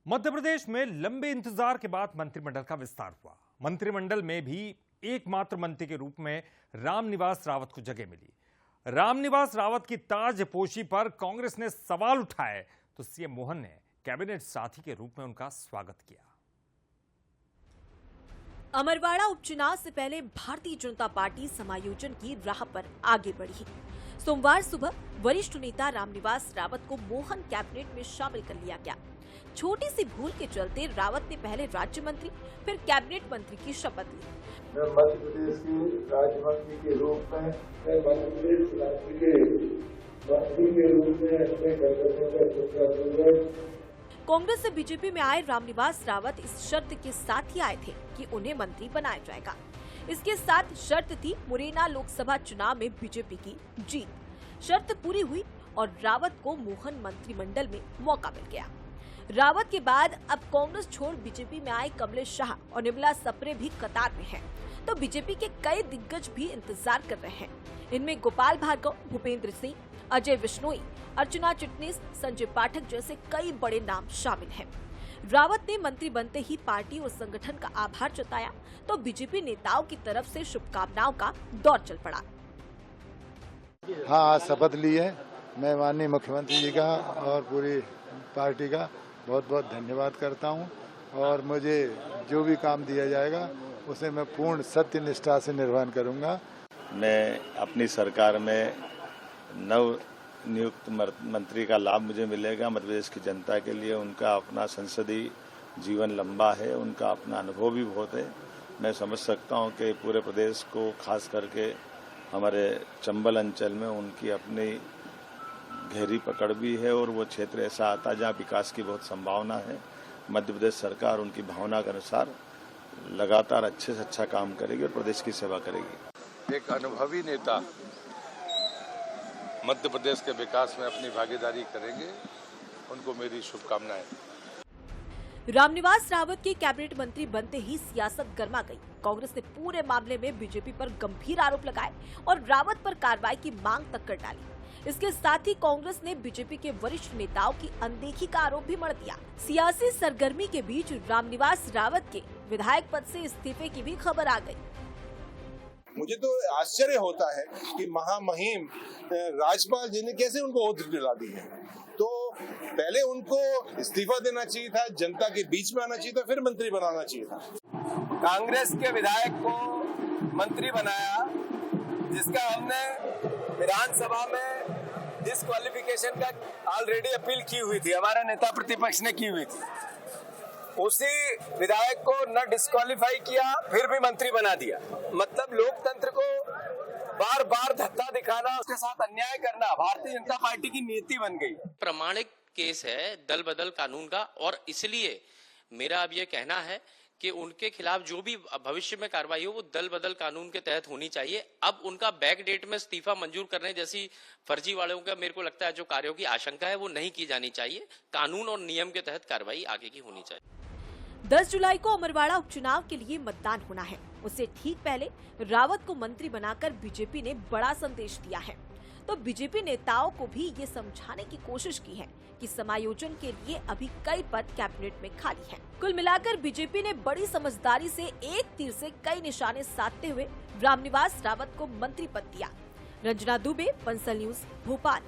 मध्य प्रदेश में लंबे इंतजार के बाद मंत्रिमंडल का विस्तार हुआ। मंत्रिमंडल में भी एकमात्र मंत्री के रूप में रामनिवास रावत को जगह मिली। रामनिवास रावत की ताजपोशी पर कांग्रेस ने सवाल उठाए तो सीएम मोहन ने कैबिनेट साथी के रूप में उनका स्वागत किया। अमरवाड़ा उपचुनाव से पहले भारतीय जनता पार्टी समायोजन की राह पर आगे बढ़ी। सोमवार सुबह वरिष्ठ नेता रामनिवास रावत को मोहन कैबिनेट में शामिल कर लिया गया। छोटी सी भूल के चलते रावत ने पहले राज्य मंत्री फिर कैबिनेट मंत्री की शपथ ली। मैं मध्य प्रदेश के राज्य मंत्री के रूप में मध्य प्रदेश राज्य के मंत्री के रूप में अपने कर्तव्यों का सत्याग्रह। कांग्रेस से बीजेपी में आए रामनिवास रावत इस शर्त के साथ ही आए थे कि उन्हें मंत्री बनाया जाएगा। इसके साथ शर्त थी मुरैना लोकसभा चुनाव में बीजेपी की जीत। शर्त पूरी हुई और रावत को मोहन मंत्रिमंडल में मौका मिल गया। रावत के बाद अब कांग्रेस छोड़ बीजेपी में आए कमलेश शाह और निर्मला सप्रे भी कतार में हैं, तो बीजेपी के कई दिग्गज भी इंतजार कर रहे हैं। इनमें गोपाल भार्गव, भूपेंद्र सिंह, अजय विश्नोई, अर्चना चिटनीस, संजय पाठक जैसे कई बड़े नाम शामिल हैं। रावत ने मंत्री बनते ही पार्टी और संगठन का आभार जताया तो बीजेपी नेताओं की तरफ से शुभकामनाओं का दौर चल पड़ा। हाँ, शपथ ली है। मैं माननीय मुख्यमंत्री जी का और पूरी पार्टी का बहुत बहुत धन्यवाद करता हूँ और मुझे जो भी काम दिया जाएगा उसे मैं पूर्ण सत्य निष्ठा से निर्वहन करूँगा। मैं अपनी सरकार में नव नियुक्त मंत्री का लाभ मुझे मिलेगा। मध्य प्रदेश की जनता के लिए उनका अपना संसदीय जीवन लंबा है, उनका अपना अनुभव भी बहुत है। मैं समझ सकता हूं कि पूरे प्रदेश को खास करके हमारे चंबल अंचल में उनकी अपनी गहरी पकड़ भी है और वो क्षेत्र ऐसा आता है जहाँ विकास की बहुत संभावना है। मध्य प्रदेश सरकार उनकी भावना के अनुसार लगातार अच्छे से अच्छा काम करेगी और प्रदेश की सेवा करेगी। एक अनुभवी नेता मध्य प्रदेश के विकास में अपनी भागीदारी करेंगे, उनको मेरी शुभकामनाएं। रामनिवास रावत के कैबिनेट मंत्री बनते ही सियासत गर्मा गई। कांग्रेस ने पूरे मामले में बीजेपी पर गंभीर आरोप लगाए और रावत पर कार्रवाई की मांग तक कर डाली। इसके साथ ही कांग्रेस ने बीजेपी के वरिष्ठ नेताओं की अनदेखी का आरोप भी मढ़ दिया। सियासी सरगर्मी के बीच रामनिवास रावत के विधायक पद से इस्तीफे की भी खबर आ गई। मुझे तो आश्चर्य होता है कि महामहिम राज्यपाल जी ने कैसे उनको ओहदे दिला दी है। तो पहले उनको इस्तीफा देना चाहिए था, जनता के बीच में आना चाहिए था, फिर मंत्री बनाना चाहिए था। कांग्रेस के विधायक को मंत्री बनाया, जिसका हमने विधानसभा में डिस्क्वालिफिकेशन का ऑलरेडी अपील की हुई थी, हमारा नेता प्रतिपक्ष ने की हुई थी। उसी विधायक को न डिस्क्वालीफाई किया फिर भी मंत्री बना दिया। मतलब लोकतंत्र को बार बार धक्का दिखाना, उसके साथ अन्याय करना भारतीय जनता पार्टी की नीति बन गई। प्रमाणिक केस है दल बदल कानून का और इसलिए मेरा अब ये कहना है कि उनके खिलाफ जो भी भविष्य में कार्रवाई हो वो दल बदल कानून के तहत होनी चाहिए। अब उनका बैक डेट में इस्तीफा मंजूर करने जैसी फर्जीवाड़ों का मेरे को लगता है जो कार्यों की आशंका है वो नहीं की जानी चाहिए। कानून और नियम के तहत कार्रवाई आगे की होनी चाहिए। 10 जुलाई को अमरवाड़ा उपचुनाव के लिए मतदान होना है। उससे ठीक पहले रावत को मंत्री बनाकर बीजेपी ने बड़ा संदेश दिया है। तो बीजेपी नेताओं को भी ये समझाने की कोशिश की है कि समायोजन के लिए अभी कई पद कैबिनेट में खाली हैं। कुल मिलाकर बीजेपी ने बड़ी समझदारी से एक तीर से कई निशाने साधते हुए रामनिवास रावत को मंत्री पद दिया। रंजना दुबे, बंसल न्यूज, भोपाल।